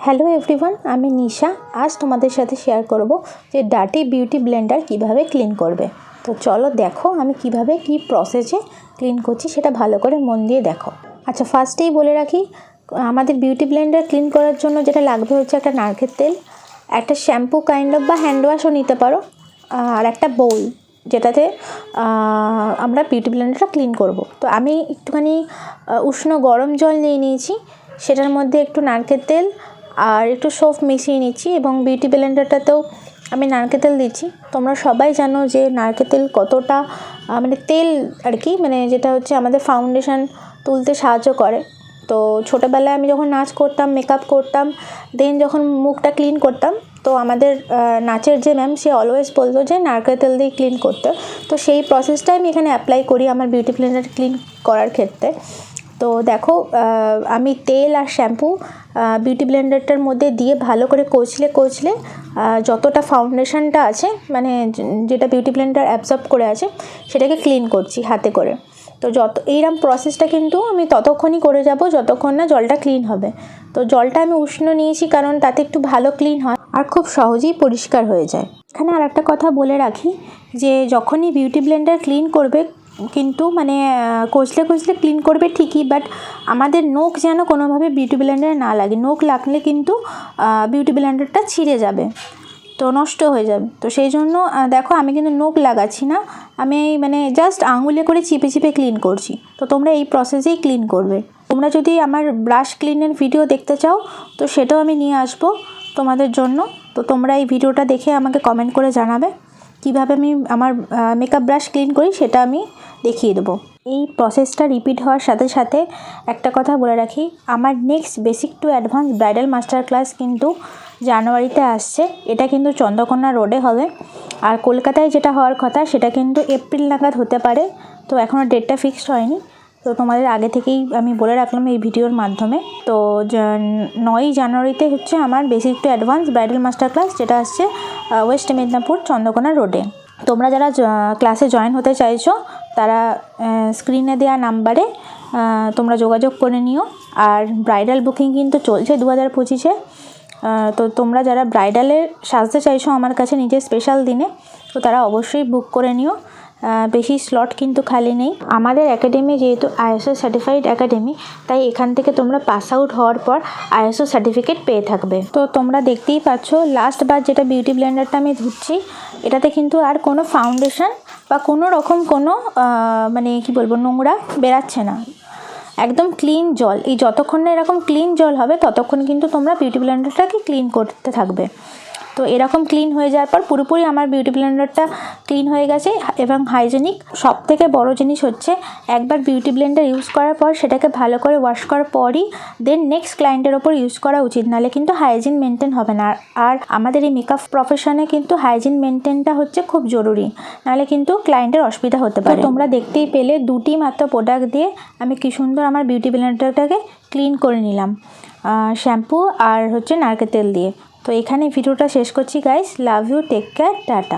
Hello everyone, আমি নিশা। আজ তোমাদের সাথে শেয়ার করব যে ডার্টি বিউটি ব্লেন্ডার কিভাবে ক্লিন করবে। তো চলো দেখো আমি কিভাবে কি প্রসেসে ক্লিন করছি, সেটা ভালো করে মন দিয়ে দেখো। আচ্ছা, ফার্স্টেই বলে রাখি, আমাদের বিউটি ব্লেন্ডার ক্লিন করার জন্য যেটা লাগবে হচ্ছে একটা নারকেল তেল, একটা শ্যাম্পু কাইন্ড অফ বা হ্যান্ড ওয়াশও নিতে পারো, আর একটা বোল যেটাতে আমরা বিউটি ব্লেন্ডারটা ক্লিন করব। তো আমি একটুখানি উষ্ণ গরম জল নিয়ে নিয়েছি, সেটার মধ্যে একটু নারকেল তেল আর একটু সোপ মিশিয়ে নিচ্ছি, এবং বিউটি ব্লেন্ডারটাতেও আমি নারকেল তেল দিচ্ছি। তোমরা সবাই জানো যে নারকেল তেল কতটা মানে তেল আর কি, মানে যেটা হচ্ছে আমাদের ফাউন্ডেশন তুলতে সাহায্য করে। তো ছোটোবেলায় আমি যখন নাচ করতাম, মেকআপ করতাম, দেন যখন মুখটা ক্লিন করতাম, তো আমাদের নাচের যে ম্যাম, সে অলওয়েজ বলতো যে নারকেল তেল দিয়ে ক্লিন করতে। তো সেই প্রসেসটাই আমি এখানে অ্যাপ্লাই করি আমার বিউটি ব্লেন্ডার ক্লিন করার ক্ষেত্রে। তো দেখো, আমি তেল আর শ্যাম্পু বিউটি ব্লেন্ডারটার মধ্যে দিয়ে ভালো করে কচলে যতটা ফাউন্ডেশনটা আছে, মানে যেটা বিউটি ব্লেন্ডার অ্যাবজর্ব করে আছে, সেটাকে ক্লিন করছি হাতে করে। তো এইরকম প্রসেসটা কিন্তু আমি ততক্ষণই করে যাব যতক্ষণ না জলটা ক্লিন হবে। তো জলটা আমি উষ্ণ নিয়েছি কারণ তাতে একটু ভালো ক্লিন হয় আর খুব সহজেই পরিষ্কার হয়ে যায়। এখানে আর একটা কথা বলে রাখি যে যখনই বিউটি ব্লেন্ডার ক্লিন করবে, কিন্তু মানে কচলে ক্লিন করবে ঠিকই, বাট আমাদের নখ যেন কোনোভাবে বিউটি ব্লেন্ডারে না লাগে। নখ লাগলে কিন্তু বিউটি ব্লেন্ডারটা ছিঁড়ে যাবে, তো নষ্ট হয়ে যাবে। তো সেই জন্য দেখো আমি কিন্তু নখ লাগাচ্ছি না, আমি মানে জাস্ট আঙুলে করে চিপে ক্লিন করছি। তো তোমরা এই প্রসেসেই ক্লিন করবে। তোমরা যদি আমার ব্রাশ ক্লিনের ভিডিও দেখতে চাও, তো সেটাও আমি নিয়ে আসবো তোমাদের জন্য। তো তোমরা এই ভিডিওটা দেখে আমাকে কমেন্ট করে জানাবে কিভাবে আমি আমার মেকআপ ব্রাশ ক্লিন করি, সেটা আমি দেখিয়ে দেবো। এই প্রসেসটা রিপিট হওয়ার সাথে সাথে একটা কথা বলে রাখি, আমার next basic to advance bridal master class কিন্তু জানুয়ারিতে আসছে। এটা কিন্তু চন্দ্রকোনা রোডে হবে, আর কলকাতায় যেটা হওয়ার কথা সেটা কিন্তু এপ্রিল নাগাদ হতে পারে। তো এখনও ডেটটা ফিক্সড হয়নি, তো তোমাদের আগে থেকেই আমি বলে রাখলাম এই ভিডিওর মাধ্যমে। তো 9ই জানুয়ারিতে হচ্ছে আমার basic to advance bridal master class, যেটা আসছে ওয়েস্ট মেদিনীপুর চন্দ্রকোনা রোডে। তোমরা যারা ক্লাসে জয়েন হতে চাইছো, তারা স্ক্রিনে দেওয়া নাম্বারে তোমরা যোগাযোগ করে নিও। আর ব্রাইডাল বুকিং কিন্তু চলছে 2025-এ। তো তোমরা যারা ব্রাইডালের সাজতে চাইছো আমার কাছে নিজের স্পেশাল দিনে, তো তারা অবশ্যই বুক করে নিও। বেশি স্লট কিন্তু খালি নেই। আমাদের একাডেমি যেহেতু ISO সার্টিফাইড একাডেমি, তাই এখান থেকে তোমরা পাস আউট হওয়ার পর ISO সার্টিফিকেট পেয়ে থাকবে। তো তোমরা দেখতেই পাচ্ছ, লাস্ট বার যেটা বিউটি ব্লেন্ডারটা আমি ধুচ্ছি, এটাতে কিন্তু আর কোনো ফাউন্ডেশন বা কোনো রকম কোনো মানে কি বলবো, নোংরা বেরাচ্ছে না, একদম ক্লিন জল। এই যতক্ষণ না এরকম ক্লিন জল হবে, ততক্ষণ কিন্তু তোমরা বিউটি ব্লেন্ডারটাকে ক্লিন করতে থাকবে। তো এরকম ক্লিন হয়ে যাওয়ার পর পুরোপুরি আমার বিউটি ব্লেন্ডারটা ক্লিন হয়ে গেছে এবং হাইজেনিক। সব থেকে বড় জিনিস হচ্ছে, একবার বিউটি ব্লেন্ডার ইউজ করার পর সেটাকে ভালো করে ওয়াশ করার পরই দেন নেক্সট ক্লায়েন্টের ওপর ইউজ করা উচিত, নাহলে কিন্তু হাইজিন মেনটেন হবে না। আর আমাদের এই মেকআপ প্রফেশনে কিন্তু হাইজিন মেনটেনটা হচ্ছে খুব জরুরি, নাহলে কিন্তু ক্লায়েন্টের অসুবিধা হতে পারে। তোমরা দেখতেই পেলে দুটি মাত্র প্রোডাক্ট দিয়ে আমি কি সুন্দর আমার বিউটি ব্লেন্ডারটাকে ক্লিন করে নিলাম, শ্যাম্পু আর হচ্ছে নারকেল তেল দিয়ে। তো এখানে ভিডিওটা শেষ করছি guys. Love you, take care, tata.